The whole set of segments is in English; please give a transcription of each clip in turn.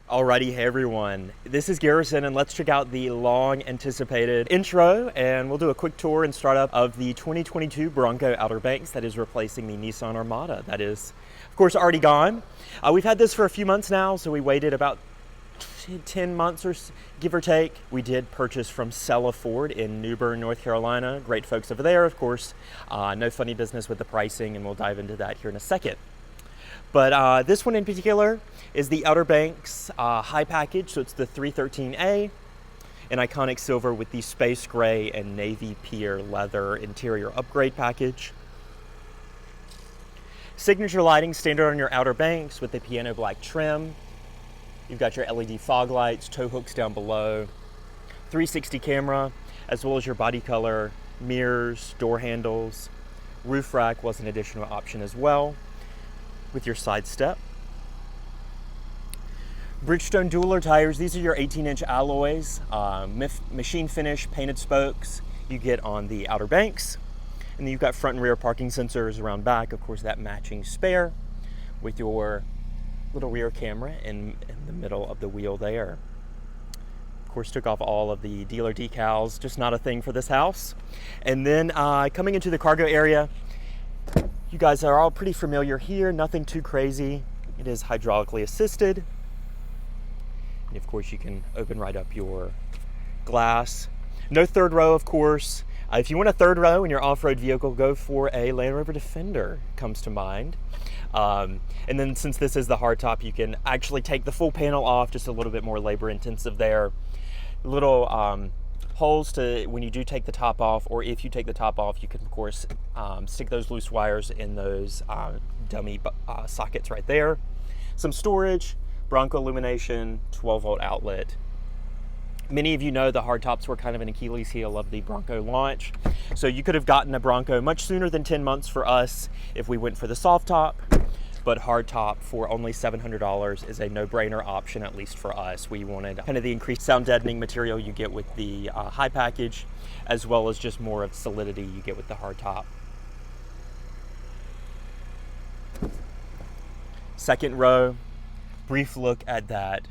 Alrighty, hey everyone. This is Garrison, and let's check out the long anticipated intro, and we'll do a quick tour and startup of the 2022 Bronco Outer Banks that is replacing the Nissan Armada. That is, of course, already gone. We've had this for a few months now, so we waited about 10 months or give or take. We did purchase from Sella Ford in New Bern, North Carolina. Great folks over there, of course. No funny business with the pricing, and we'll dive into that here in a second. But this one in particular is the Outer Banks high package, so it's the 313A, an iconic silver with the space gray and navy pier leather interior upgrade package. Signature lighting standard on your Outer Banks with the piano black trim. You've got your LED fog lights, tow hooks down below, 360 camera, as well as your body color, mirrors, door handles. Roof rack was an additional option as well, with your side step. Bridgestone Dueler tires, these are your 18-inch alloys, machine finish, painted spokes you get on the Outer Banks. And then you've got front and rear parking sensors around back, of course that matching spare with your little rear camera in the middle of the wheel there. Of course, took off all of the dealer decals, just not a thing for this house. And then coming into the cargo area, you guys are all pretty familiar here, nothing too crazy. It is hydraulically assisted. And of course, you can open right up your glass. No third row, of course. If you want a third row in your off-road vehicle, go for a Land Rover Defender, comes to mind. And then since this is the hardtop, you can actually take the full panel off, just a little bit more labor intensive there. Little holes to when you do take the top off, or if you take the top off, you can of course stick those loose wires in those dummy sockets right there. Some storage, Bronco illumination, 12-volt outlet. Many of you know the hardtops were kind of an Achilles heel of the Bronco launch, so you could have gotten a Bronco much sooner than 10 months for us if we went for the soft top. But hardtop for only $700 is a no-brainer option, at least for us. We wanted kind of the increased sound deadening material you get with the high package, as well as just more of solidity you get with the hardtop. Second row, brief look at that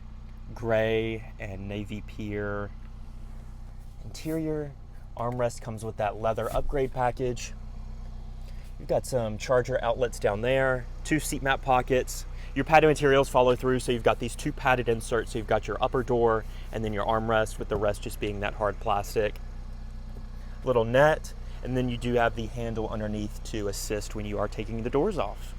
gray and navy pier interior. Armrest comes with that leather upgrade package. You've got some charger outlets down there, 2 seat mat pockets. Your patio materials follow through, so you've got these 2 padded inserts. So you've got your upper door and then your armrest, with the rest just being that hard plastic. Little net, and then you do have the handle underneath to assist when you are taking the doors off.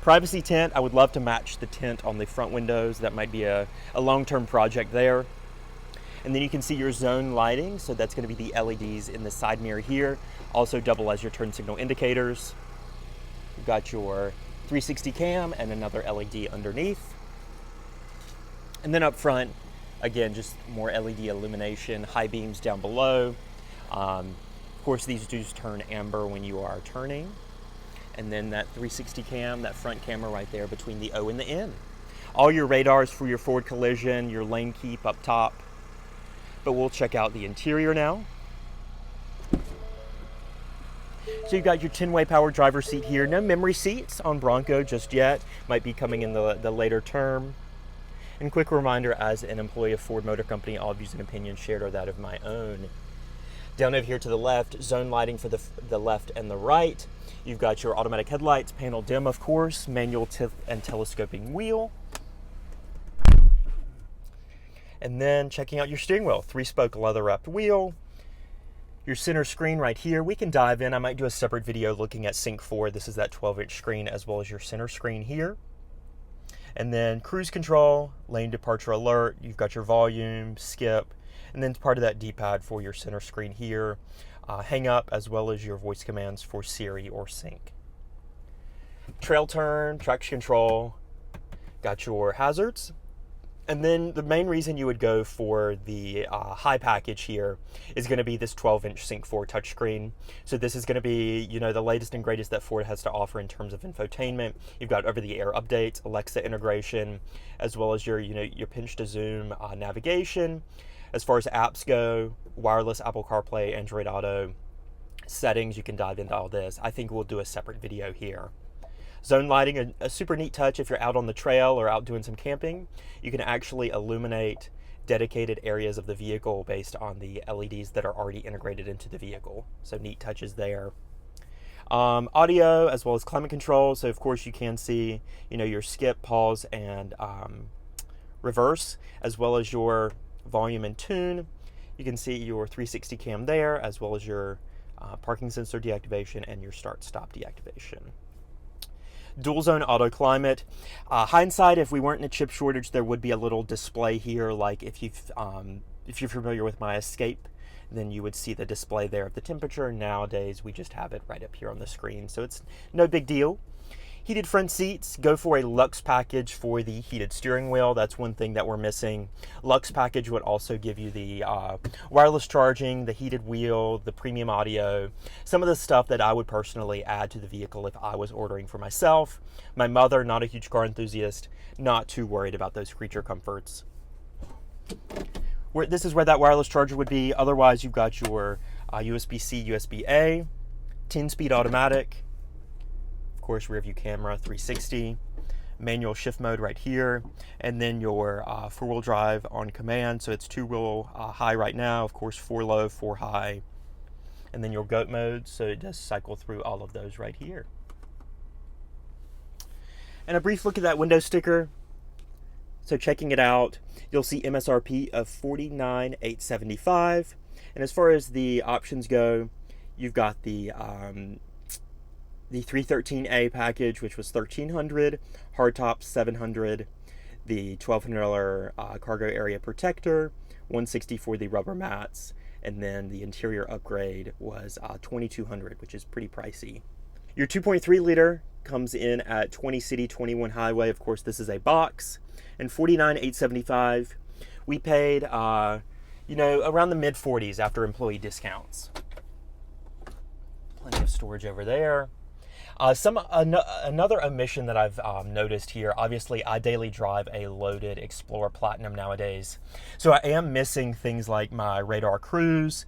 Privacy tint, I would love to match the tint on the front windows. That might be a long-term project there. And then you can see your zone lighting, so that's going to be the LEDs in the side mirror here, also double as your turn signal indicators. You've got your 360 cam and another LED underneath. And then up front, again, just more LED illumination, high beams down below. Of course, these do turn amber when you are turning. And then that 360 cam, that front camera right there between the O and the N. All your radars for your forward collision, your lane keep up top. But we'll check out the interior now. So you've got your 10-way power driver seat here. No memory seats on Bronco just yet. Might be coming in the later term. And quick reminder, as an employee of Ford Motor Company, all views and opinions shared are that of my own. Down over here to the left, zone lighting for the left and the right. You've got your automatic headlights, panel dim of course, manual tilt and telescoping wheel. And then checking out your steering wheel, 3-spoke leather wrapped wheel. Your center screen right here, we can dive in. I might do a separate video looking at Sync 4. This is that 12-inch screen, as well as your center screen here. And then cruise control, lane departure alert. You've got your volume, skip, and then part of that D-pad for your center screen here. Hang up, as well as your voice commands for Siri or Sync. Trail turn, traction control, got your hazards. And then the main reason you would go for the high package here is going to be this 12-inch Sync 4 touchscreen. So this is going to be, the latest and greatest that Ford has to offer in terms of infotainment. You've got over-the-air updates, Alexa integration, as well as your pinch to zoom navigation. As far as apps go, wireless Apple CarPlay, Android Auto, settings, you can dive into all this. I think we'll do a separate video here. Zone lighting, a super neat touch if you're out on the trail or out doing some camping. You can actually illuminate dedicated areas of the vehicle based on the LEDs that are already integrated into the vehicle. So neat touches there. Audio as well as climate control. So of course you can see, your skip, pause, and reverse, as well as your volume and tune. You can see your 360 cam there, as well as your parking sensor deactivation and your start stop deactivation. Dual zone auto climate. Hindsight, if we weren't in a chip shortage, there would be a little display here, like if you're familiar with my Escape, then you would see the display there of the temperature. Nowadays, we just have it right up here on the screen, so it's no big deal. Heated front seats, go for a Lux package for the heated steering wheel. That's one thing that we're missing. Lux package would also give you the wireless charging, the heated wheel, the premium audio, some of the stuff that I would personally add to the vehicle if I was ordering for myself. My mother, not a huge car enthusiast, not too worried about those creature comforts. This is where that wireless charger would be. Otherwise, you've got your USB-C, USB-A, 10-speed automatic, of course, rear view camera, 360, manual shift mode right here, and then your 4-wheel drive on command. So it's 2-wheel high right now, of course, 4 low, 4 high, and then your GOAT mode. So it does cycle through all of those right here. And a brief look at that window sticker. So checking it out, you'll see MSRP of $49,875. And as far as the options go, you've got the 313A package, which was $1,300, hardtop $700, the $1,200 cargo area protector, $160 for the rubber mats, and then the interior upgrade was $2,200, which is pretty pricey. Your 2.3 liter comes in at 20 city, 21 highway. Of course, this is a box, and $49,875. We paid, around the mid 40s after employee discounts. Plenty of storage over there. Another omission that I've noticed here, obviously I daily drive a loaded Explorer Platinum nowadays. So I am missing things like my radar cruise,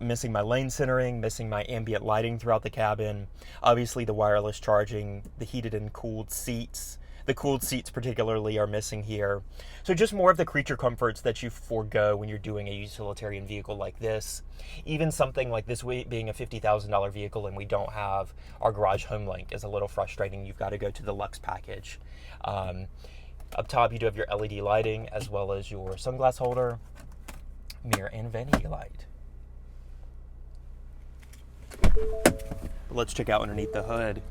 missing my lane centering, missing my ambient lighting throughout the cabin, obviously the wireless charging, the heated and cooled seats. The cooled seats particularly are missing here. So just more of the creature comforts that you forego when you're doing a utilitarian vehicle like this. Even something like this being a $50,000 vehicle and we don't have our garage home link is a little frustrating. You've got to go to the Lux package. Up top you do have your LED lighting as well as your sunglass holder, mirror, and vanity light. Let's check out underneath the hood.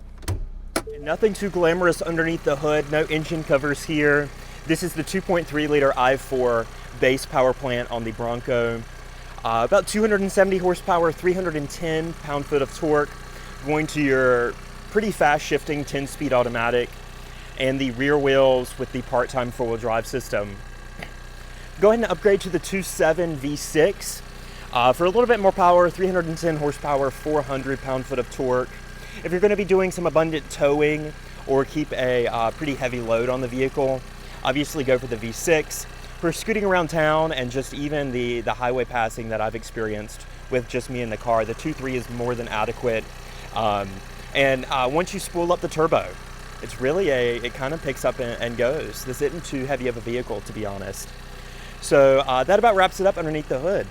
Nothing too glamorous underneath the hood, no engine covers here. This is the 2.3 liter i4 base power plant on the Bronco. About 270 horsepower, 310 pound-foot of torque, going to your pretty fast shifting 10-speed automatic, and the rear wheels with the part-time 4-wheel drive system. Go ahead and upgrade to the 2.7 V6 for a little bit more power, 310 horsepower, 400 pound-foot of torque. If you're going to be doing some abundant towing or keep a pretty heavy load on the vehicle, obviously go for the V6. For scooting around town and just even the highway passing that I've experienced with just me in the car, the 2.3 is more than adequate. And once you spool up the turbo, it's really it kind of picks up and goes. This isn't too heavy of a vehicle, to be honest. So that about wraps it up underneath the hood.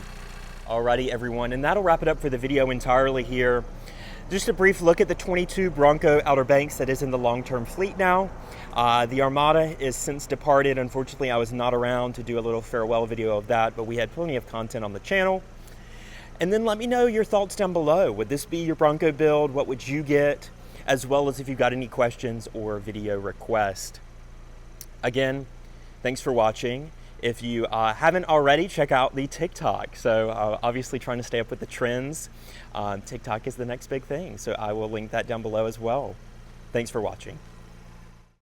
Alrighty, everyone, and that'll wrap it up for the video entirely here. Just a brief look at the 22 Bronco Outer Banks that is in the long-term fleet now. The Armada is since departed. Unfortunately, I was not around to do a little farewell video of that, but we had plenty of content on the channel. And then let me know your thoughts down below. Would this be your Bronco build? What would you get? As well as if you've got any questions or video requests. Again, thanks for watching. If you haven't already, check out the TikTok. So obviously trying to stay up with the trends. TikTok is the next big thing. So I will link that down below as well. Thanks for watching.